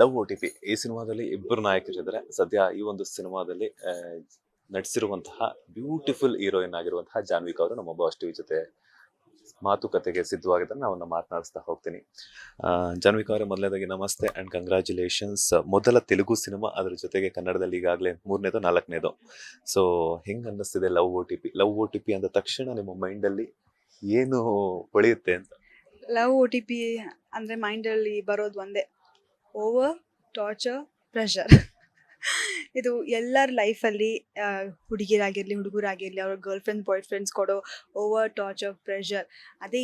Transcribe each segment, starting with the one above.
Love OTP ಈ ಸಿನಿಮಾದಲ್ಲಿ ಇಬ್ಬರು ನಾಯಕರಿದ್ದಾರೆ. ಸದ್ಯ ಈ ಒಂದು ಸಿನಿಮಾದಲ್ಲಿ ನಟಿಸಿರುವಂತಹ ಬ್ಯೂಟಿಫುಲ್ ಹೀರೋಯಿನ್ ಆಗಿರುವಂತಹ ಜಾನ್ವಿಕ್ ಅವರು ನಮ್ಮ ಬಾಸ್ ಟಿವಿ ಜೊತೆ ಮಾತುಕತೆಗೆ ಸಿದ್ಧವಾಗಿದ್ದಾರೆ. ನಾವು ಮಾತನಾಡಿಸ್ತಾ ಹೋಗ್ತೀನಿ. ಜಾನ್ವಿಕ್ ಅವರೇ, ಮೊದಲನೇದಾಗಿ ನಮಸ್ತೆ ಅಂಡ್ ಕಂಗ್ರ್ಯಾಚುಲೇಷನ್ಸ್. ಮೊದಲ ತೆಲುಗು ಸಿನಿಮಾ, ಅದ್ರ ಜೊತೆಗೆ ಕನ್ನಡದಲ್ಲಿ ಈಗಾಗಲೇ 3ನೇದೋ 4ನೇದೋ. ಸೊ ಹೆಂಗ್ ಅನ್ನಿಸ್ತಿದೆ ಲವ್ ಒ ಟಿ ಪಿ ಅಂದ ತಕ್ಷಣ ನಿಮ್ಮ ಮೈಂಡಲ್ಲಿ ಏನು ಹೊಳೆಯುತ್ತೆ ಅಂತ? ಲವ್ OTP ಅಂದರೆ ಮೈಂಡಲ್ಲಿ ಬರೋದು ಒಂದೇ: ಓವರ್, ಟಾರ್ಚರ್, ಪ್ರೆಷರ್. ಇದು ಎಲ್ಲರ ಲೈಫಲ್ಲಿ ಹುಡುಗಿರಾಗಿರಲಿ ಹುಡುಗರಾಗಿರಲಿ ಅವ್ರ ಗರ್ಲ್ ಫ್ರೆಂಡ್ಸ್ ಬಾಯ್ ಫ್ರೆಂಡ್ಸ್ ಕೊಡೋ ಓವರ್, ಟಾರ್ಚರ್, ಪ್ರೆಷರ್. ಅದೇ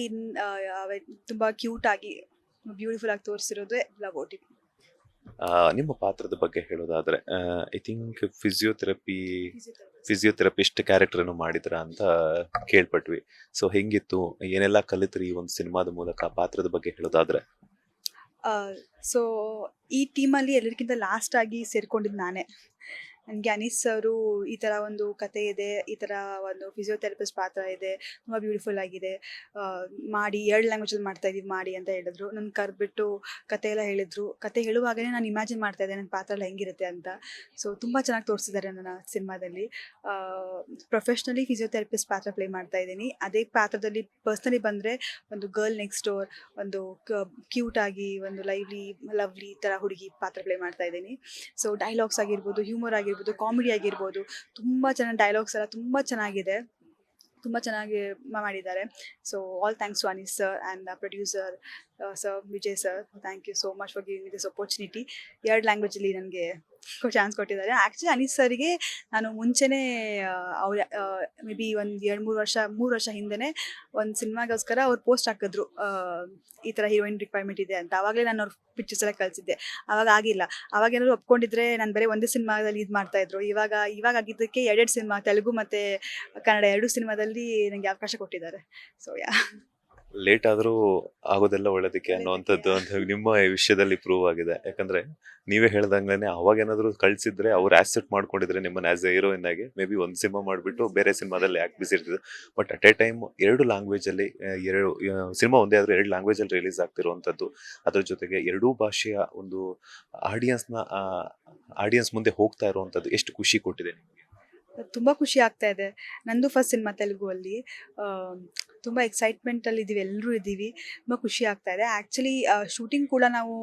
ತುಂಬ ಕ್ಯೂಟಾಗಿ ಬ್ಯೂಟಿಫುಲ್ ಆಗಿ ತೋರಿಸಿರೋದೇ ಲವ್ OTP. ನಿಮ್ಮ ಪಾತ್ರದ ಬಗ್ಗೆ ಹೇಳೋದಾದ್ರೆ, ಐ ಥಿಂಕ್ ಫಿಸಿಯೋಥೆರಪಿಸ್ಟ್ ಕ್ಯಾರೆಕ್ಟರ್ ಅನ್ನು ಮಾಡಿದ್ರ ಅಂತ ಕೇಳ್ಪಟ್ವಿ. ಸೊ ಹೆಂಗಿತ್ತು, ಏನೆಲ್ಲ ಕಲಿತ್ರಿ ಈ ಒಂದು ಸಿನಿಮಾದ ಮೂಲಕ? ಪಾತ್ರದ ಬಗ್ಗೆ ಹೇಳೋದಾದ್ರೆ, ಸೊ ಈ ಟೀಮಲ್ಲಿ ಎಲ್ಲರಿಗಿಂತ ಲಾಸ್ಟಾಗಿ ಸೇರ್ಕೊಂಡಿದ್ದು ನಾನೇ. ನನಗೆ ಅನೀಸ್ ಅವರು ಈ ಥರ ಒಂದು ಕತೆ ಇದೆ, ಈ ಥರ ಒಂದು ಫಿಸಿಯೋಥೆರಪಿಸ್ಟ್ ಪಾತ್ರ ಇದೆ, ತುಂಬ ಬ್ಯೂಟಿಫುಲ್ ಆಗಿದೆ, ಮಾಡಿ 2 ಲ್ಯಾಂಗ್ವೇಜಲ್ಲಿ ಮಾಡ್ತಾಯಿದ್ದೀವಿ ಮಾಡಿ ಅಂತ ಹೇಳಿದ್ರು. ನನ್ನ ಕರೆದ್ಬಿಟ್ಟು ಕತೆ ಎಲ್ಲ ಹೇಳಿದರು. ಕತೆ ಹೇಳುವಾಗಲೇ ನಾನು ಇಮ್ಯಾಜಿನ್ ಮಾಡ್ತಾಯಿದ್ದೆ ನನ್ನ ಪಾತ್ರ ಎಲ್ಲ ಹೆಂಗಿರುತ್ತೆ ಅಂತ. ಸೊ ತುಂಬ ಚೆನ್ನಾಗಿ ತೋರಿಸಿದ್ದಾರೆ ನನ್ನ ಸಿನಿಮಾದಲ್ಲಿ. ಪ್ರೊಫೆಷ್ನಲಿ ಫಿಸಿಯೋಥೆರಪಿಸ್ಟ್ ಪಾತ್ರ ಪ್ಲೇ ಮಾಡ್ತಾಯಿದ್ದೀನಿ. ಅದೇ ಪಾತ್ರದಲ್ಲಿ ಪರ್ಸ್ನಲಿ ಬಂದರೆ ಒಂದು ಗರ್ಲ್ ನೆಕ್ಸ್ಟ್ ಡೋರ್, ಒಂದು ಕ್ಯೂಟಾಗಿ ಒಂದು ಲವ್ಲಿ ಥರ ಹುಡುಗಿ ಪಾತ್ರ ಪ್ಲೇ ಮಾಡ್ತಾಯಿದ್ದೀನಿ. ಸೊ ಡೈಲಾಗ್ಸ್ ಆಗಿರ್ಬೋದು, ಹ್ಯೂಮರ್ ಆಗಿರ್ಬೋದು, ಕಾಮಿಡಿ ಆಗಿರ್ಬೋದು, ತುಂಬ ಚೆನ್ನಾಗಿ ಡೈಲಾಗ್ಸ್ ಎಲ್ಲ ತುಂಬ ಚೆನ್ನಾಗಿದೆ, ತುಂಬ ಚೆನ್ನಾಗಿ ಮಾಡಿದ್ದಾರೆ. So all thanks to Anees sir and producer sir Vijay sir. Thank you so much for giving me this opportunity. 2 ಲ್ಯಾಂಗ್ವೇಜಲ್ಲಿ ನನಗೆ ಚಾನ್ಸ್ ಕೊಟ್ಟಿದ್ದಾರೆ. ಆ್ಯಕ್ಚುಲಿ ಅನೀಸ್ ಸರಿಗೆ ನಾನು ಮುಂಚೆನೇ ಅವ್ರ ಮೇ ಬಿ ಒಂದು 3 ವರ್ಷ ಹಿಂದೆ ಒಂದು ಸಿನಿಮಾಗೋಸ್ಕರ ಅವ್ರು ಪೋಸ್ಟ್ ಹಾಕಿದ್ರು, ಈ ಥರ ಹೀರೋಯಿನ್ ರಿಕ್ವೈರ್ಮೆಂಟ್ ಇದೆ ಅಂತ. ಆವಾಗಲೇ ನಾನು ಅವ್ರ ಪಿಕ್ಚರ್ಸ್ ಎಲ್ಲ ಕಳಿಸಿದ್ದೆ. ಆವಾಗ ಆಗಿಲ್ಲ. ಆವಾಗ ಏನಾದ್ರು ಒಪ್ಕೊಂಡಿದ್ರೆ ನಾನು ಬರೀ ಒಂದೇ ಸಿನಿಮಾದಲ್ಲಿ ಇದು ಮಾಡ್ತಾಯಿದ್ರು. ಇವಾಗ ಆಗಿದ್ದಕ್ಕೆ 2 ಸಿನಿಮಾ, ತೆಲುಗು ಮತ್ತು ಕನ್ನಡ 2 ಸಿನಿಮಾದಲ್ಲಿ ನನಗೆ ಅವಕಾಶ ಕೊಟ್ಟಿದ್ದಾರೆ. ಸೊ ಲೇಟ್ ಆದ್ರೂ ಆಗೋದೆಲ್ಲ ಒಳ್ಳೇದಕ್ಕೆ ಅನ್ನುವಂಥದ್ದು ಅಂತ ನಿಮ್ಮ ವಿಷಯದಲ್ಲಿ ಪ್ರೂವ್ ಆಗಿದೆ. ಯಾಕಂದ್ರೆ ನೀವೇ ಹೇಳ್ದಂಗ್ಲೇನೆ, ಅವಾಗ ಏನಾದ್ರು ಕಳ್ಸಿದ್ರೆ ಅವ್ರು ಆಕ್ಸೆಪ್ಟ್ ಮಾಡ್ಕೊಂಡಿದ್ರೆ ನಿಮ್ಮನ್ನ ಆಸ್ ಎ ಹೀರೋಯಿನ್ ಆಗಿ ಮೇ ಬಿ ಒಂದು ಸಿನಿಮಾ ಮಾಡ್ಬಿಟ್ಟು ಬೇರೆ ಸಿನಿಮಾದಲ್ಲಿ ಯಾಕೆ ಬಿಸಿ ಇರ್ತಿದ್ರು. But at A time 2 language ಅಲ್ಲಿ, ಸಿನಿಮಾ ಒಂದೇ ಆದ್ರೂ 2 ಲ್ಯಾಂಗ್ವೇಜ್ ಅಲ್ಲಿ ರಿಲೀಸ್ ಆಗ್ತಿರುವಂಥದ್ದು, ಅದ್ರ ಜೊತೆಗೆ 2 ಭಾಷೆಯ ಒಂದು ಆಡಿಯನ್ಸ್ ಮುಂದೆ ಹೋಗ್ತಾ ಇರುವಂಥದ್ದು ಎಷ್ಟು ಖುಷಿ ಕೊಟ್ಟಿದೆ ನಿಮಗೆ? ತುಂಬ ಖುಷಿ ಆಗ್ತಾ ಇದೆ. ನಂದು ಫಸ್ಟ್ ಸಿನಿಮಾ ತೆಲುಗುವಲ್ಲಿ. ತುಂಬ ಎಕ್ಸೈಟ್ಮೆಂಟಲ್ಲಿ ಇದ್ದೀವಿ, ಎಲ್ಲರೂ ಇದ್ದೀವಿ. ತುಂಬ ಖುಷಿ ಆಗ್ತಾ ಇದೆ. ಆ್ಯಕ್ಚುಲಿ ಶೂಟಿಂಗ್ ಕೂಡ ನಾವು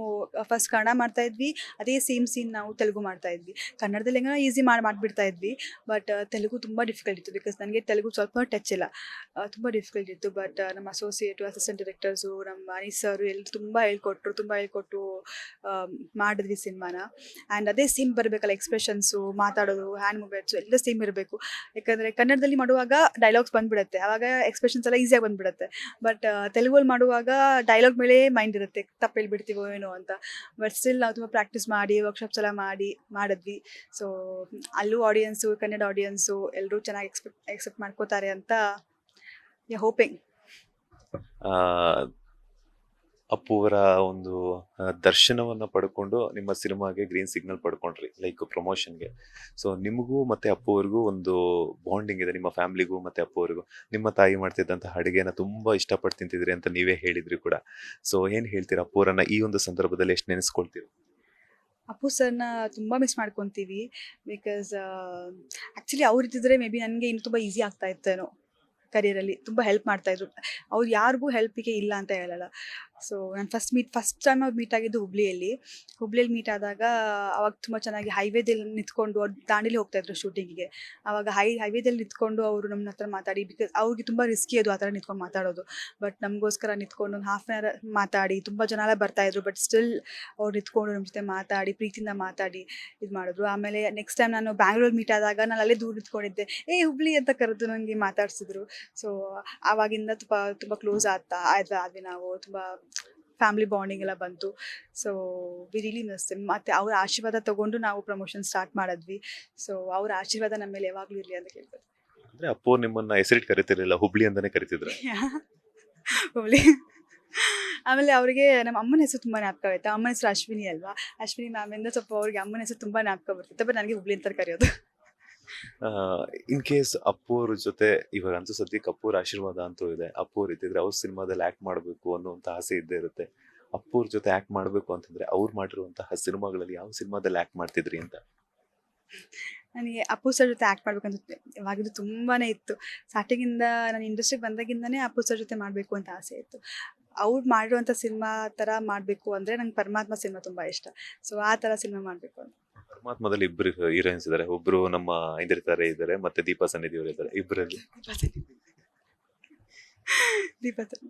ಫಸ್ಟ್ ಕನ್ನಡ ಮಾಡ್ತಾಯಿದ್ವಿ, ಅದೇ ಸೇಮ್ ಸೀನ್ ನಾವು ತೆಲುಗು ಮಾಡ್ತಾಯಿದ್ವಿ. ಕನ್ನಡದಲ್ಲಿ ಹೆಂಗ ಈಸಿ ಮಾಡಿಬಿಡ್ತಾ ಇದ್ವಿ. ಬಟ್ ತೆಲುಗು ತುಂಬ ಡಿಫಿಕಲ್ಟ್ ಇತ್ತು, ಬಿಕಾಸ್ ನನಗೆ ತೆಲುಗು ಸ್ವಲ್ಪ ಟಚ್ ಇಲ್ಲ. ತುಂಬ ಡಿಫಿಕಲ್ಟ್ ಇತ್ತು. ಬಟ್ ನಮ್ಮ ಅಸಿಸ್ಟೆಂಟ್ ಡೈರೆಕ್ಟರ್ಸು, ನಮ್ಮ ಅನೀಸ್ ಅವರು ಎಲ್ಲರೂ ತುಂಬ ಹೇಳ್ಕೊಟ್ಟು ಮಾಡಿದ್ವಿ ಸಿನಿಮಾನ. ಆ್ಯಂಡ್ ಅದೇ ಸೇಮ್ ಬರಬೇಕಲ್ಲ, ಎಕ್ಸ್ಪ್ರೆಷನ್ಸು, ಮಾತಾಡೋದು, ಹ್ಯಾಂಡ್ ಮೂವ್ಮೆಂಟ್ಸು ಎಲ್ಲ ಸೇಮ್ ಇರಬೇಕು. ಯಾಕಂದರೆ ಕನ್ನಡದಲ್ಲಿ ಮಾಡುವಾಗ ಡೈಲಾಗ್ಸ್ ಬಂದುಬಿಡುತ್ತೆ, ಆವಾಗ ಎಕ್ಸ್ಪ್ರೆಷನ್ಸ್ ಎಲ್ಲ ಈಸಿಯಾಗಿ ಬಂದುಬಿಡುತ್ತೆ. ಬಟ್ ತೆಲುಗಲ್ಲಿ ಮಾಡುವಾಗ ಡೈಲಾಗ್ ಮೇಲೆ ಮೈಂಡ್ ಇರುತ್ತೆ, ತಪ್ಪು ಹೇಳ್ಬಿಡ್ತೀವೋ ಏನೋ ಅಂತ. ಬಟ್ ಸ್ಟಿಲ್ ನಾವು ತುಂಬ ಪ್ರಾಕ್ಟೀಸ್ ಮಾಡಿ, ವರ್ಕ್ಶಾಪ್ಸ್ ಎಲ್ಲ ಮಾಡಿದ್ವಿ. ಸೊ ಅಲ್ಲೂ ಆಡಿಯನ್ಸು, ಕನ್ನಡ ಆಡಿಯನ್ಸು ಎಲ್ಲರೂ ಚೆನ್ನಾಗಿ ಎಕ್ಸೆಪ್ಟ್ ಮಾಡ್ಕೋತಾರೆ ಅಂತ ಹೋಪಿಂಗ್. ಅಪ್ಪುವರ ಒಂದು ದರ್ಶನವನ್ನ ಪಡ್ಕೊಂಡು ನಿಮ್ಮ ಸಿನಿಮಾಗೆ ಗ್ರೀನ್ ಸಿಗ್ನಲ್ ಪಡ್ಕೊಂಡ್ರಿ, ಲೈಕ್ ಪ್ರಮೋಷನ್ಗೆ. ಸೊ ನಿಮಗೂ ಮತ್ತೆ ಅಪ್ಪುವರಿಗೂ ಒಂದು ಬಾಂಡಿಂಗ್ ಇದೆ, ನಿಮ್ಮ ಫ್ಯಾಮಿಲಿಗೂ ಮತ್ತೆ ಅಪ್ಪುವರಿಗೂ. ನಿಮ್ಮ ತಾಯಿ ಮಾಡ್ತಿದ್ದಂತಹ ಅಡುಗೆನ ತುಂಬಾ ಇಷ್ಟಪಟ್ಟು ತಿಂತಿದ್ರಿ ಅಂತ ನೀವೇ ಹೇಳಿದ್ರಿ ಕೂಡ. ಸೊ ಏನ್ ಹೇಳ್ತೀರಾ ಅಪ್ಪುವರನ್ನ ಈ ಒಂದು ಸಂದರ್ಭದಲ್ಲಿ ಎಷ್ಟು ನೆನೆಸ್ಕೊಳ್ತೀರಿ? ಅಪ್ಪು ಸರ್ನ ತುಂಬ ಮಿಸ್ ಮಾಡ್ಕೊತೀವಿ. ಬಿಕಾಸ್ ಆ್ಯಕ್ಚುಲಿ ಅವ್ರು ಇದ್ದಿದ್ರೆ ಮೇ ಬಿ ನನಗೆ ಇನ್ನೂ ತುಂಬ ಈಸಿ ಆಗ್ತಾ ಇತ್ತೇನೋ ಕರಿಯರಲ್ಲಿ. ತುಂಬ ಹೆಲ್ಪ್ ಮಾಡ್ತಾಯಿದ್ರು. ಅವ್ರು ಯಾರಿಗೂ ಹೆಲ್ಪಿಗೆ ಇಲ್ಲ ಅಂತ ಹೇಳಲ್ಲ. ಸೊ ನಾನು ಫಸ್ಟ್ ಟೈಮ್ ಅವ್ರು ಮೀಟ್ ಆಗಿದ್ದು ಹುಬ್ಳಿಯಲ್ಲಿ ಮೀಟ್ ಆದಾಗ, ಅವಾಗ ತುಂಬ ಚೆನ್ನಾಗಿ ಹೈವೇದಲ್ಲಿ ನಿಂತ್ಕೊಂಡು, ಅವ್ರು ದಾಂಡೇಲಿ ಹೋಗ್ತಾಯಿದ್ರು ಶೂಟಿಂಗಿಗೆ. ಆವಾಗ ಹೈವೇದಲ್ಲಿ ನಿಂತ್ಕೊಂಡು ಅವರು ನಮ್ಮ ಹತ್ರ ಮಾತಾಡಿ, ಬಿಕಾಸ್ ಅವ್ರಿಗೆ ತುಂಬ ರಿಸ್ಕಿ ಅದು ಆ ಥರ ನಿಂತ್ಕೊಂಡು ಮಾತಾಡೋದು. ಬಟ್ ನಮಗೋಸ್ಕರ ನಿಂತ್ಕೊಂಡು ಒಂದು 1/2 hour ಮಾತಾಡಿ, ತುಂಬ ಜನ ಎಲ್ಲ ಬರ್ತಾಯಿದ್ರು. ಬಟ್ ಸ್ಟಿಲ್ ಅವ್ರು ನಿಂತ್ಕೊಂಡು ನಮ್ಮ ಜೊತೆ ಮಾತಾಡಿ, ಪ್ರೀತಿಯಿಂದ ಮಾತಾಡಿ ಇದು ಮಾಡಿದ್ರು. ಆಮೇಲೆ ನೆಕ್ಸ್ಟ್ ಟೈಮ್ ನಾನು ಬ್ಯಾಂಗ್ಳೂರಲ್ಲಿ ಮೀಟ್ ಆದಾಗ ನಾನು ಅಲ್ಲೇ ದೂರ ನಿಂತ್ಕೊಂಡಿದ್ದೆ, ಹುಬ್ಳಿ ಅಂತ ಕರೆದು ನನಗೆ ಮಾತಾಡಿಸಿದ್ರು. ಸೊ ಆವಾಗಿಂದ ತುಂಬ ಕ್ಲೋಸ್ ಆದ್ವಿ ನಾವು. ತುಂಬ ಫ್ಯಾಮಿಲಿ ಬಾಂಡಿಂಗ್ ಎಲ್ಲ ಬಂತು. So we really miss him. ಮತ್ತು ಅವ್ರ ಆಶೀರ್ವಾದ ತೊಗೊಂಡು ನಾವು ಪ್ರಮೋಷನ್ ಸ್ಟಾರ್ಟ್ ಮಾಡಿದ್ವಿ. ಸೊ ಅವ್ರ ಆಶೀರ್ವಾದ ನಮ್ಮ ಮೇಲೆ ಯಾವಾಗಲೂ ಇರಲಿ ಅಂತ ಕೇಳ್ಬೋದು. ಅಂದ್ರೆ ಅಪ್ಪು ನಿಮ್ಮನ್ನ ಹೆಸರಿಟ್ಟು ಕರಿತಿರ್ಲಿಲ್ಲ, ಹುಬ್ಳಿ ಅಂತಾನೆ ಕರಿತಿದ್ರು. ಹುಬ್ಳಿ. ಆಮೇಲೆ ಅವರಿಗೆ ನಮ್ಮ ಅಮ್ಮನ ಹೆಸರು ತುಂಬ ಜ್ಞಾಪಕ ಆಯ್ತಾ. ಅಮ್ಮನ ಹೆಸರು ಅಶ್ವಿನಿ ಅಲ್ವಾ, ಅಶ್ವಿನಿ ಮ್ಯಾಮಿಂದ ಸ್ವಲ್ಪ ಅವ್ರಿಗೆ ಅಮ್ಮನ ಹೆಸರು ತುಂಬ ಜ್ಞಾಪಕ ಬರ್ತಿತ್ತು. ಬಟ್ ನನಗೆ ಹುಬ್ಳಿ ಅಂತ ಕರೆಯೋದು. ಇನ್ ಕೇಸ್ ಅಪ್ಪು ಅವ್ರ ಜೊತೆ ಇವಾಗ ಸದ್ಯಕ್ಕೆ ಅಪ್ಪು ಅವ್ರ ಆಶೀರ್ವಾದ ಅಂತೂ ಇದೆ. ಅಪ್ಪು ಅವ್ರು ಇದ್ದಿದ್ರೆ ಅವ್ರ ಸಿನಿಮಾದಲ್ಲಿ ಆಕ್ಟ್ ಮಾಡಬೇಕು ಅನ್ನುವಂತ ಆಸೆ ಇದ್ದೇ ಇರುತ್ತೆ. ಅಪ್ಪುರ್ ಜೊತೆ ಆಕ್ಟ್ ಮಾಡಬೇಕು ಅಂತಂದ್ರೆ ಅವ್ರು ಮಾಡಿರುವಂತಹ ಸಿನಿಮಾಗಳಲ್ಲಿ ಯಾವ ಸಿನಿಮಾದಲ್ಲಿ ಆಕ್ಟ್ ಮಾಡ್ತಿದ್ರಿ ಅಂತ? ನನಗೆ ಅಪ್ಪು ಸರ್ ಜೊತೆ ಆ್ಯಕ್ಟ್ ಮಾಡ್ಬೇಕಂತ ಯಾವಾಗಿಂದ ತುಂಬಾ ಇತ್ತು. ಸ್ಟಾರ್ಟಿಂಗಿಂದ ನಾನು ಇಂಡಸ್ಟ್ರಿಗೆ ಬಂದಾಗಿಂದನೇ ಅಪ್ಪು ಸರ್ ಜೊತೆ ಮಾಡಬೇಕು ಅಂತ ಆಸೆ ಇತ್ತು. ಅವ್ರು ಮಾಡಿರುವಂಥ ಸಿನಿಮಾ ಥರ ಮಾಡಬೇಕು ಅಂದರೆ ನಂಗೆ ಪರಮಾತ್ಮ ಸಿನಿಮಾ ತುಂಬ ಇಷ್ಟ. ಸೊ ಆ ಥರ ಸಿನಿಮಾ ಮಾಡಬೇಕು ಅಂತ. ಪರಮಾತ್ಮದಲ್ಲಿ ಇಬ್ಬರು ಹೀರೋಯಿನ್ಸ್ ಇದ್ದಾರೆ. ಒಬ್ರು ನಮ್ಮ ಐಂದ್ರಿತಾರೆ ಇದ್ದಾರೆ, ಮತ್ತೆ ದೀಪಾ ಸನ್ನಿಧಿ ಅವರು ಇದ್ದಾರೆ. ಇಬ್ಬರಲ್ಲಿ ದೀಪ ಸರ್.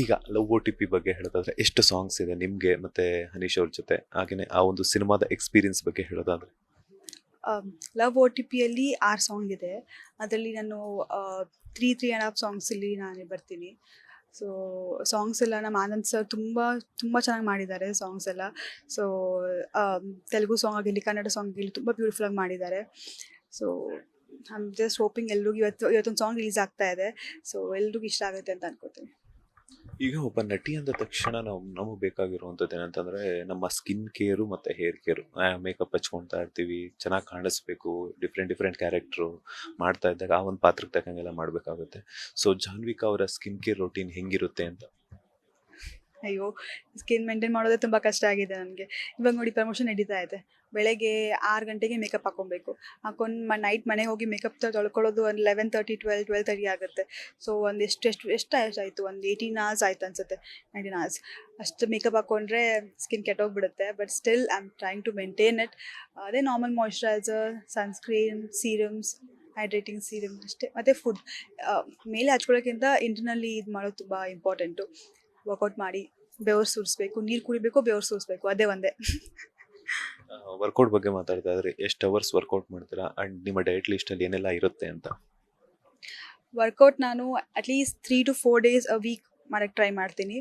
ಈಗ ಲವ್ ಒ ಟಿ ಪಿ ಬಗ್ಗೆ ಹೇಳೋದಾದ್ರೆ ಎಷ್ಟು ಸಾಂಗ್ಸ್ ಇದೆ ನಿಮ್ಗೆ ಮತ್ತೆ ಹನೀಶ್ ಅವ್ರ ಜೊತೆ? ಹಾಗೇನೆ ಆ ಒಂದು ಸಿನಿಮಾದ ಎಕ್ಸ್ಪೀರಿಯನ್ಸ್ ಬಗ್ಗೆ ಹೇಳೋದಾದ್ರೆ? ಲವ್ ಒ ಟಿ ಪಿಯಲ್ಲಿ 6 ಸಾಂಗ್ ಇದೆ. ಅದರಲ್ಲಿ ನಾನು 3.5 ಸಾಂಗ್ಸಲ್ಲಿ ನಾನೇ ಬರ್ತೀನಿ. ಸೊ ಸಾಂಗ್ಸ್ ಎಲ್ಲ ನಮ್ಮ ಆನಂದ್ ಸರ್ ತುಂಬ ತುಂಬ ಚೆನ್ನಾಗಿ ಮಾಡಿದ್ದಾರೆ ಸಾಂಗ್ಸ್ ಎಲ್ಲ. ಸೊ ತೆಲುಗು ಸಾಂಗ್ ಆಗಿರಲಿ, ಕನ್ನಡ ಸಾಂಗ್ ಆಗಿರಲಿ ತುಂಬ ಬ್ಯೂಟಿಫುಲ್ಲಾಗಿ ಮಾಡಿದ್ದಾರೆ. So I am just hoping ಎಲ್ರಿಗೂ ಇವತ್ತೊಂದು ಸಾಂಗ್ ರಿಲೀಸ್ ಆಗ್ತಾ ಇದೆ. ಸೊ ಎಲ್ರಿಗೂ ಇಷ್ಟ ಆಗುತ್ತೆ ಅಂತ ಅನ್ಕೋತೀನಿ. ಈಗ ಒಬ್ಬ ನಟಿ ಅಂದ ತಕ್ಷಣ ನಮಗೆ ಬೇಕಾಗಿರುವಂಥದ್ದು ಏನಂತಂದ್ರೆ ನಮ್ಮ ಸ್ಕಿನ್ ಕೇರು ಮತ್ತೆ ಹೇರ್ ಕೇರು. ಮೇಕಪ್ ಹಚ್ಕೊಳ್ತಾ ಇರ್ತೀವಿ, ಚೆನ್ನಾಗಿ ಕಾಣಿಸ್ಬೇಕು, ಡಿಫ್ರೆಂಟ್ ಕ್ಯಾರೆಕ್ಟ್ರು ಮಾಡ್ತಾ ಇದ್ದಾಗ ಆ ಒಂದು ಪಾತ್ರಕ್ಕೆ ತಕ್ಕಂಗೆಲ್ಲ ಮಾಡಬೇಕಾಗುತ್ತೆ. ಸೊ ಜಾನ್ವಿಕಾ ಅವರ ಸ್ಕಿನ್ ಕೇರ್ ರೊಟೀನ್ ಹೆಂಗಿರುತ್ತೆ ಅಂತ? ಅಯ್ಯೋ, ಸ್ಕಿನ್ ಮೇಂಟೈನ್ ಮಾಡೋದೇ ತುಂಬ ಕಷ್ಟ ಆಗಿದೆ ನನಗೆ. ಇವಾಗ ನೋಡಿ ಪ್ರಮೋಷನ್ ನಡೀತಾ ಇದೆ. ಬೆಳಗ್ಗೆ 6 ಗಂಟೆಗೆ ಮೇಕಪ್ ಹಾಕ್ಕೊಬೇಕು. ಹಾಕೊಂಡು ನೈಟ್ ಮನೆಗೆ ಹೋಗಿ ಮೇಕಪ್ ತೊಳ್ಕೊಳ್ಳೋದು ಒಂದು 11:30, 12:30 ಆಗುತ್ತೆ. ಸೊ ಒಂದು ಎಷ್ಟಾಯಿತು, ಒಂದು 18 hours ಆಯ್ತು ಅನಿಸುತ್ತೆ, 19 hours. ಅಷ್ಟು ಮೇಕಪ್ ಹಾಕ್ಕೊಂಡ್ರೆ ಸ್ಕಿನ್ ಕೆಟ್ಟೋಗ್ಬಿಡುತ್ತೆ. But still I am trying to maintain it. ಅದೇ normal moisturiser, sunscreen, serums, hydrating serum ಅಷ್ಟೇ. ಮತ್ತು ಫುಡ್ ಮೇಲೆ ಹಚ್ಕೊಳ್ಳೋಕ್ಕಿಂತ ಇಂಟರ್ನಲ್ಲಿ ಇದು ಮಾಡೋದು ತುಂಬ ಇಂಪಾರ್ಟೆಂಟು. ವರ್ಕೌಟ್ ಮಾಡಿ, ಬೆವರು ಸುರಿಸ್ಬೇಕು, ನೀರು ಕುಡಿಬೇಕು, ಬೆವರು ಸುರಿಸ್ಬೇಕು, ಅದೇ ಒಂದೇ. ವರ್ಕೌಟ್ ಬಗ್ಗೆ ಮಾತಾಡ್ತಾ ಇದ್ರೆ ಎಷ್ಟು ಅವರ್ಸ್ ವರ್ಕೌಟ್ ಮಾಡ್ತೀರಾ ಅಂಡ್ ನಿಮ್ಮ ಡಯಟ್ ಲಿಸ್ಟಲ್ಲಿ ಏನೆಲ್ಲ ಇರುತ್ತೆ ಅಂತ? ವರ್ಕೌಟ್ ನಾನು at least 3 to 4 days a week ಮಾಡೋಕ್ಕೆ ಟ್ರೈ ಮಾಡ್ತೀನಿ.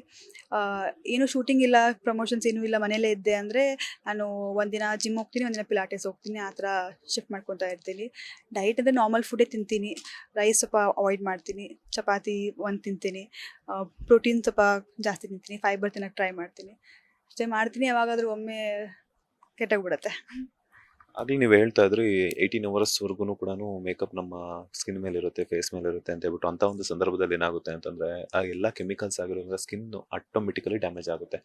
ಏನು ಶೂಟಿಂಗ್ ಇಲ್ಲ, ಪ್ರಮೋಷನ್ಸ್ ಏನೂ ಇಲ್ಲ, ಮನೇಲೇ ಇದ್ದೆ ಅಂದರೆ ನಾನು ಒಂದಿನ ಜಿಮ್ ಹೋಗ್ತೀನಿ, ಒಂದಿನ ಪಿಲಾಟೆಸ್ ಹೋಗ್ತೀನಿ, ಆ ಥರ ಶಿಫ್ಟ್ ಮಾಡ್ಕೊತಾ ಇರ್ತೀನಿ. ಡಯಟ್ ಅಂದರೆ ನಾರ್ಮಲ್ ಫುಡ್ಡೇ ತಿಂತೀನಿ. ರೈಸ್ ಸ್ವಲ್ಪ ಅವಾಯ್ಡ್ ಮಾಡ್ತೀನಿ, ಚಪಾತಿ ಒಂದು ತಿಂತೀನಿ, ಪ್ರೋಟೀನ್ ಸ್ವಲ್ಪ ಜಾಸ್ತಿ ತಿಂತೀನಿ, ಫೈಬರ್ ತಿನ್ನೋಕ್ಕೆ ಟ್ರೈ ಮಾಡ್ತೀನಿ. ಅಷ್ಟೇ ಮಾಡ್ತೀನಿ. ಯಾವಾಗಾದರೂ ಒಮ್ಮೆ ಕೆಟ್ಟೋಗ್ಬಿಡುತ್ತೆ. ಆಗಲೇ ನೀವು ಹೇಳ್ತಾ ಇದ್ರಿ 18 ಅವರ್ಸ್ವರೆಗೂ ಕೂಡ ಮೇಕಪ್ ನಮ್ಮ ಸ್ಕಿನ್ ಮೇಲೆ ಇರುತ್ತೆ, ಫೇಸ್ ಮೇಲೆ ಇರುತ್ತೆ ಅಂತ ಹೇಳ್ಬಿಟ್ಟು. ಅಂಥ ಒಂದು ಸಂದರ್ಭದಲ್ಲಿ ಏನಾಗುತ್ತೆ ಅಂತಂದರೆ ಆ ಎಲ್ಲ ಕೆಮಿಕಲ್ಸ್ ಆಗಿರೋದ್ರಿಂದ ಸ್ಕಿನ್ ಆಟೋಮೆಟಿಕಲಿ ಡ್ಯಾಮೇಜ್ ಆಗುತ್ತೆ.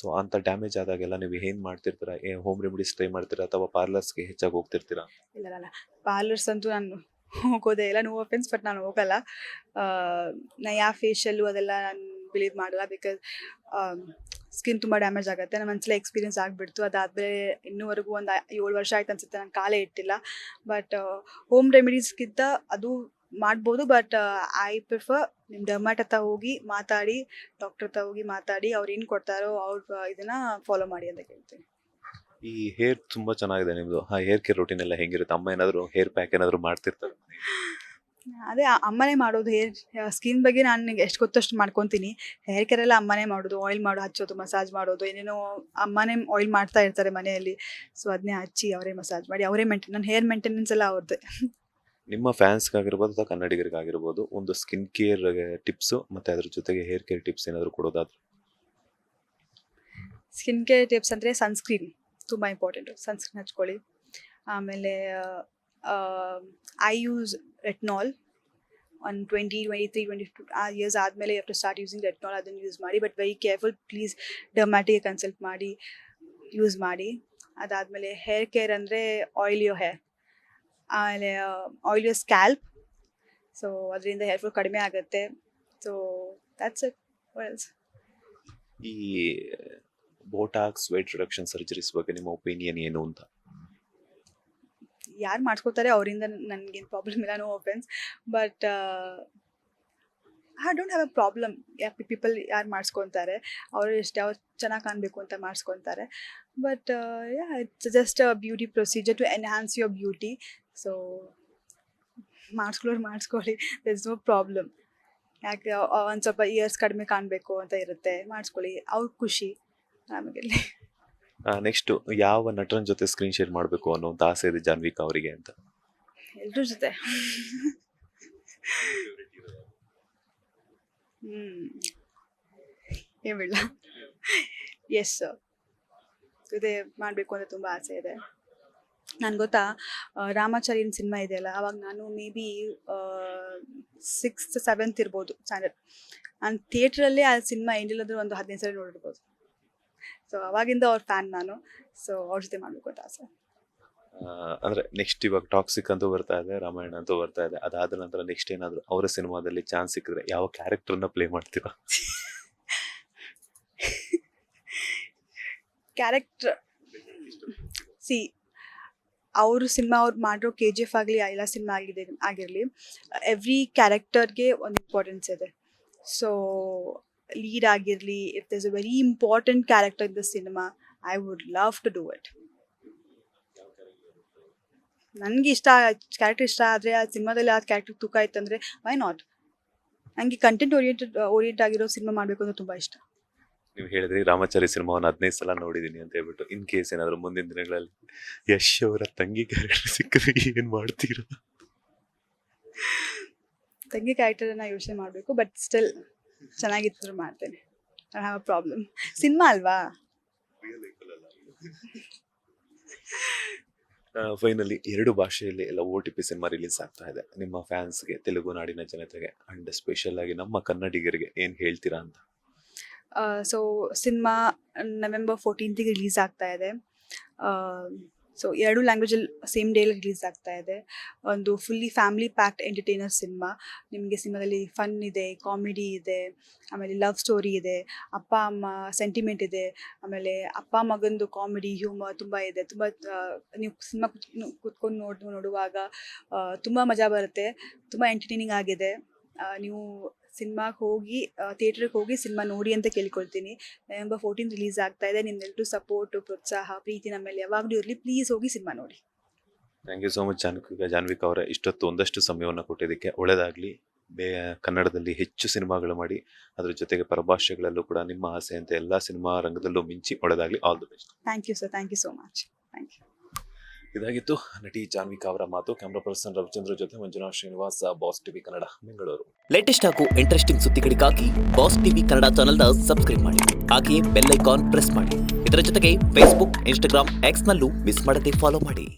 ಸೊ ಅಂಥ ಡ್ಯಾಮೇಜ್ ಆದಾಗೆಲ್ಲ ನೀವು ಏನು ಮಾಡ್ತಿರ್ತೀರಾ? ಹೋಮ್ ರೆಮಿಡೀಸ್ ಟ್ರೈ ಮಾಡ್ತೀರಾ ಅಥವಾ ಪಾರ್ಲರ್ಸ್ಗೆ ಹೆಚ್ಚಾಗಿ ಹೋಗ್ತಿರ್ತೀರಾ? ಇಲ್ಲ, ಪಾರ್ಲರ್ಸ್ ಅಂತೂ ನಾನು ಹೋಗೋದೇ ಇಲ್ಲ. ನೋ ಅಫೆನ್ಸ್, ಬಟ್ ನಾನು ಹೋಗಲ್ಲ. ನಾ ಯಾವ ಫೇಶಿಯಲ್ಲು ಅದೆಲ್ಲ ನಾನು ಬಿಲೀವ್ ಮಾಡಲ್ಲ. ಬಿಕಾಸ್ ಸ್ಕಿನ್ ತುಂಬ ಡ್ಯಾಮೇಜ್ ಆಗುತ್ತೆ. ನಮ್ಮ ಒಂದ್ಸಲ ಎಕ್ಸ್ಪೀರಿಯನ್ಸ್ ಆಗಿಬಿಡ್ತು. ಅದಾದಮೇಲೆ ಇನ್ನೂವರೆಗೂ ಒಂದು 7 ವರ್ಷ ಆಯ್ತು ಅನಿಸುತ್ತೆ, ನಾನು ಕಾಲೇ ಇಟ್ಟಿಲ್ಲ. ಬಟ್ ಹೋಮ್ ರೆಮಿಡೀಸ್ಗಿಂತ ಅದು ಮಾಡ್ಬೋದು. ಬಟ್ ಐ ಪ್ರಿಫರ್ ನಿಮ್ಮ ಡರ್ಮ್ಯಾಟ್ ಹತ್ರ ಹೋಗಿ ಮಾತಾಡಿ, ಡಾಕ್ಟರ್ ಹತ್ರ ಹೋಗಿ ಮಾತಾಡಿ, ಅವ್ರು ಏನು ಕೊಡ್ತಾರೋ ಅವ್ರ ಇದನ್ನು ಫಾಲೋ ಮಾಡಿ ಅಂತ ಕೇಳ್ತೀನಿ. ಈ ಹೇರ್ ತುಂಬ ಚೆನ್ನಾಗಿದೆ ನಿಮ್ಮದು. ಆ ಹೇರ್ ಕೇರ್ ರೊಟೀನ್ ಎಲ್ಲ ಹೆಂಗಿರುತ್ತೆ? ಅಮ್ಮ ಏನಾದರೂ ಹೇರ್ ಪ್ಯಾಕ್ ಏನಾದರೂ ಮಾಡ್ತಿರ್ತಾರೆ? ಅದೇ ಅಮ್ಮನೇ ಮಾಡೋದು. ಸ್ಕಿನ್ ಬಗ್ಗೆ ನನಗೆ ಎಷ್ಟು ಗೊತ್ತೋ ಅಷ್ಟು ಮಾಡ್ಕೊತೀನಿ. ಹೇರ್ ಕೇರ್ ಎಲ್ಲ ಅಮ್ಮನೇ ಮಾಡೋದು. ಆಯಿಲ್ ಹಚ್ಚೋದು, ಮಸಾಜ್ ಮಾಡೋದು, ಏನೇನೋ ಅಮ್ಮನೇ ಆಯಿಲ್ ಮಾಡ್ತಾ ಇರ್ತಾರೆ ಮನೆಯಲ್ಲಿ. ಸೊ ಅದನ್ನೇ ಹಚ್ಚಿ ಅವರೇ ಮಸಾಜ್ ಮಾಡಿ ಅವರೇ ನನ್ನ ಹೇರ್ ಮೇಂಟೆನೆನ್ಸ್ ಎಲ್ಲ ಅವ್ರದ್ದೇ. ನಿಮ್ಮ ಫ್ಯಾನ್ಸ್ಗಾಗಿರ್ಬೋದು ಅಥವಾ ಕನ್ನಡಿಗರಿಗಾಗಿರ್ಬೋದು ಒಂದು ಸ್ಕಿನ್ ಕೇರ್ ಟಿಪ್ಸು ಮತ್ತು ಅದ್ರ ಜೊತೆಗೆ ಹೇರ್ ಕೇರ್ ಟಿಪ್ಸ್ ಏನಾದರೂ ಕೊಡೋದಾದ್ರೆ? ಸ್ಕಿನ್ ಕೇರ್ ಟಿಪ್ಸ್ ಅಂದರೆ ಸನ್ಸ್ಕ್ರೀನ್ ತುಂಬ ಇಂಪಾರ್ಟೆಂಟು. ಸನ್ಸ್ಕ್ರೀನ್ ಹಚ್ಕೊಳ್ಳಿ. ಆಮೇಲೆ ಐ ಯೂಸ್ ರೆಟ್ನಾಲ್. ಒಂದು 20, 23, 22 ಇಯರ್ಸ್ ಆದಮೇಲೆ you have to start using retinol. ಅದನ್ನು ಯೂಸ್ ಮಾಡಿ, ಬಟ್ ವೆರಿ ಕೇರ್ಫುಲ್. ಪ್ಲೀಸ್ ಡರ್ಮ್ಯಾಟಿಗೆ ಕನ್ಸಲ್ಟ್ ಮಾಡಿ ಯೂಸ್ ಮಾಡಿ. ಅದಾದಮೇಲೆ ಹೇರ್ ಕೇರ್ ಅಂದರೆ ಆಯಿಲ್ ಯೋರ್ ಹೇರ್, ಆಮೇಲೆ ಆಯಿಲ್ ಯೋರ್ ಸ್ಕ್ಯಾಲ್ಪ್. ಸೊ ಅದರಿಂದ ಹೇರ್ ಫಾಲ್ ಕಡಿಮೆ ಆಗುತ್ತೆ. So that's it. What else? ಈ ಬೋಟಾಕ್ಸ್, ವೆಯ್ಟ್ ರಿಡಕ್ಷನ್ ಸರ್ಜರೀಸ್ ಬಗ್ಗೆ ನಿಮ್ಮ ಒಪಿನಿಯನ್ ಏನು ಅಂತ? ಯಾರು ಮಾಡಿಸ್ಕೋತಾರೆ ಅವರಿಂದ ನನಗೇನು ಪ್ರಾಬ್ಲಮ್ ಇಲ್ಲ, no offence. But I don't have a problem. People ಯಾರು ಮಾಡಿಸ್ಕೊತಾರೆ ಅವರು ಅವ್ರು ಚೆನ್ನಾಗಿ ಕಾಣಬೇಕು ಅಂತ ಮಾಡಿಸ್ಕೊತಾರೆ. But it's just a beauty procedure to enhance your beauty. So ಮಾಡಿಸ್ಕೊಳ್ಳಿ, ದರ್ ಇಸ್ ನೋ ಪ್ರಾಬ್ಲಮ್. ಯಾಕೆ ಒಂದು ಸ್ವಲ್ಪ ಇಯರ್ಸ್ ಕಡಿಮೆ ಕಾಣಬೇಕು ಅಂತ ಇರುತ್ತೆ, ಮಾಡಿಸ್ಕೊಳ್ಳಿ, ಅವ್ರ ಖುಷಿ, ಆಮೇಲೆ. ನೆಕ್ಸ್ಟು ಯಾವ ನಟನ ಜೊತೆ ಸ್ಕ್ರೀನ್ ಶೇರ್ ಮಾಡಬೇಕು ಅನ್ನೋಂಥ ಆಸೆ ಇದೆ ಜಾನ್ವಿಕಾ ಅವರಿಗೆ ಅಂತ? ಎಲ್ರ ಜೊತೆ. ಏನಿಲ್ಲ, ಎಸ್ ಇದೇ ಮಾಡಬೇಕು ಅಂತ ತುಂಬ ಆಸೆ ಇದೆ. ನನ್ಗೆ ಗೊತ್ತಾ, ರಾಮಾಚಾರ್ಯನ ಸಿನಿಮಾ ಇದೆಯಲ್ಲ, ಅವಾಗ ನಾನು ಮೇ ಬಿ 6th 7th ಇರ್ಬೋದು ಸ್ಟ್ಯಾಂಡರ್ಡ್. ನಾನು ಥಿಯೇಟ್ರಲ್ಲೇ ಆ ಸಿನಿಮಾ ಏನಿಲ್ಲಂದ್ರೆ ಒಂದು 15 ಸಲ ನೋಡಿರ್ಬೋದು. ಸೊ ಅವಾಗಿಂದ ಅವ್ರ ಫ್ಯಾನ್ ನಾನು. ಸೊ ಅವ್ರ ಜೊತೆ ಮಾಡಬೇಕು ಅಂತ ಆಸೆ. ಅಂದ್ರೆ ನೆಕ್ಸ್ಟ್ ಇವಾಗ ಟಾಕ್ಸಿಕ್ ಅಂತೂ ಬರ್ತಾ ಇದೆ, ರಾಮಾಯಣ ಅಂತೂ ಬರ್ತಾ ಇದೆ. ಅದಾದ ನಂತರ ನೆಕ್ಸ್ಟ್ ಏನಾದ್ರು ಅವರ ಸಿನಿಮಾದಲ್ಲಿ ಚಾನ್ಸ್ ಸಿಕ್ಕಿದ್ರೆ ಯಾವ ಕ್ಯಾರೆಕ್ಟರ್ನ ಪ್ಲೇ ಮಾಡ್ತೀರಾ? ಕ್ಯಾರೆಕ್ಟರ್ ಅವರು ಸಿನಿಮಾ ಅವ್ರು ಮಾಡಿರೋ KGF ಆಗಲಿ ಎಲ್ಲ ಸಿನಿಮಾ ಆಗಿರಲಿ, ಎವ್ರಿ ಕ್ಯಾರೆಕ್ಟರ್ಗೆ ಒಂದು ಇಂಪಾರ್ಟೆನ್ಸ್ ಇದೆ. ಸೊ ಲೀಡ್ ಆಗಿರಲಿ, if there is a very important character in the cinema, I would love to do it. ನನಗೆ ಕ್ಯಾರೆಕ್ಟರ್ ಇಷ್ಟ ಆದರೆ ಆ ಸಿನಿಮಾದಲ್ಲಿ ಆ ಕ್ಯಾರೆಕ್ಟರ್ ತೂಕ ಇತ್ತಂದರೆ ವೈ ನಾಟ್. ನನಗೆ ಕಂಟೆಂಟ್ ಓರಿಯೆಂಟ್ ಆಗಿರೋ ಸಿನಿಮಾ ಮಾಡಬೇಕು ಅಂತ ತುಂಬ ಇಷ್ಟ. ನೀವು ಹೇಳಿದ್ರಿ ರಾಮಾಚಾರಿ ಸಿನಿಮಾವನ್ನು 15 ಸಲ ನೋಡಿದೀನಿ ಅಂತ ಹೇಳ್ಬಿಟ್ಟು. ಇನ್ ಕೇಸ್ ಏನಾದ್ರು ಮುಂದಿನ ದಿನಗಳಲ್ಲಿ ಯಶ್ ಅವರ ತಂಗಿ ಕ್ಯಾರೆಕ್ಟರ್ ಸಿಕ್ಕಿದ್ರೆ ಏನ್ ಮಾಡ್ತೀರಾ? ತಂಗಿ ಕ್ಯಾರೆಕ್ಟರನ್ನ ಯೋಚನೆ ಮಾಡಬೇಕು, ಬಟ್ ಸ್ಟಿಲ್ ಚೆನ್ನಾಗಿತ್ತು ಮಾಡ್ತೇನೆ. I have a problem. Cinema ಅಲ್ವಾ? ಫೈನಲಿ 2 ಭಾಷೆಯಲ್ಲಿ ಎಲ್ಲ OTP ಸಿನಿಮಾ ರಿಲೀಸ್ ಆಗ್ತಾ ಇದೆ. ನಿಮ್ಮ ಫ್ಯಾನ್ಸ್ಗೆ, ತೆಲುಗು ನಾಡಿನ ಜನತೆಗೆ ಅಂಡ್ ಸ್ಪೆಷಲ್ ಆಗಿ ನಮ್ಮ ಕನ್ನಡಿಗರಿಗೆ ಏನ್ ಹೇಳ್ತೀರಾ ಅಂತ? So cinema November 14th release ಆಗ್ತಾ ಇದೆ. ಸೊ 2 ಲ್ಯಾಂಗ್ವೇಜಲ್ಲಿ ಸೇಮ್ ಡೇಲಿ ರಿಲೀಸ್ ಆಗ್ತಾ ಇದೆ. ಒಂದು fully family packed entertainer cinema. ನಿಮಗೆ ಸಿನಿಮಾದಲ್ಲಿ ಫನ್ ಇದೆ, ಕಾಮಿಡಿ ಇದೆ, ಆಮೇಲೆ ಲವ್ ಸ್ಟೋರಿ ಇದೆ, ಅಪ್ಪ ಅಮ್ಮ ಸೆಂಟಿಮೆಂಟ್ ಇದೆ, ಆಮೇಲೆ ಅಪ್ಪ ಮಗಂದು ಕಾಮಿಡಿ ಹ್ಯೂಮರ್ ತುಂಬ ಇದೆ. ತುಂಬ ನೀವು ಸಿನಿಮಾ ಕೂತ್ಕೊಂಡು ನೋಡುವಾಗ ತುಂಬ ಮಜಾ ಬರುತ್ತೆ. ತುಂಬ ಎಂಟರ್ಟೈನಿಂಗ್ ಆಗಿದೆ. ನೀವು ಸಿನಿಮಾಗೆ ಹೋಗಿ ಥಿಯೇಟ್ರಿಗೆ ಹೋಗಿ ಸಿನಿಮಾ ನೋಡಿ ಅಂತ ಕೇಳ್ಕೊಳ್ತೀನಿ. ನವೆಂಬರ್ 14 ರಿಲೀಸ್ ಆಗ್ತಾ ಇದೆ. ನಿಮ್ಮೆಲ್ಲರೂ ಸಪೋರ್ಟು, ಪ್ರೋತ್ಸಾಹ, ಪ್ರೀತಿ ನಮ್ಮ ಮೇಲೆ ಯಾವಾಗಲೂ ಇರಲಿ. ಪ್ಲೀಸ್ ಹೋಗಿ ಸಿನಿಮಾ ನೋಡಿ. Thank you so much Janvika ಅವರೇ, ಇಷ್ಟೊತ್ತು ಒಂದಷ್ಟು ಸಮಯವನ್ನು ಕೊಟ್ಟಿದ್ದಕ್ಕೆ. ಒಳ್ಳೆಯದಾಗಲಿ. ಕನ್ನಡದಲ್ಲಿ ಹೆಚ್ಚು ಸಿನಿಮಾಗಳು ಮಾಡಿ, ಅದ್ರ ಜೊತೆಗೆ ಪರಭಾಷೆಗಳಲ್ಲೂ ಕೂಡ ನಿಮ್ಮ ಆಸೆಯಂತೆ ಎಲ್ಲ ಸಿನಿಮಾ ರಂಗದಲ್ಲೂ ಮಿಂಚಿ ಒಳ್ಳೆಯದಾಗಲಿ. All the best. Thank you sir. Thank you so much. Thank you. ಇದಾಗಿತ್ತು ನಟಿ ಜಾನ್ವಿಕಾ ಅವರ ಮಾತು. ಕ್ಯಾಮ್ರಾ ಪರ್ಸನ್ ರವಿಚಂದ್ರ ಜೊತೆ Manjunath Srinivas, Boss TV Kannada, Bengaluru. Latest ಹಾಗೂ ಇಂಟ್ರೆಸ್ಟಿಂಗ್ ಸುದ್ದಿಗಳಿಗಾಗಿ ಬಾಸ್ ಟಿವಿ ಕನ್ನಡ ಚಾನೆಲ್ನ ಸಬ್ಸ್ಕ್ರೈಬ್ ಮಾಡಿ. ಹಾಗೆಯೇ ಬೆಲ್ ಐಕಾನ್ ಪ್ರೆಸ್ ಮಾಡಿ. ಇದರ ಜೊತೆಗೆ ಫೇಸ್ಬುಕ್, ಇನ್ಸ್ಟಾಗ್ರಾಮ್, ಎಕ್ಸ್ನಲ್ಲೂ ಮಿಸ್ ಮಾಡದೆ ಫಾಲೋ ಮಾಡಿ.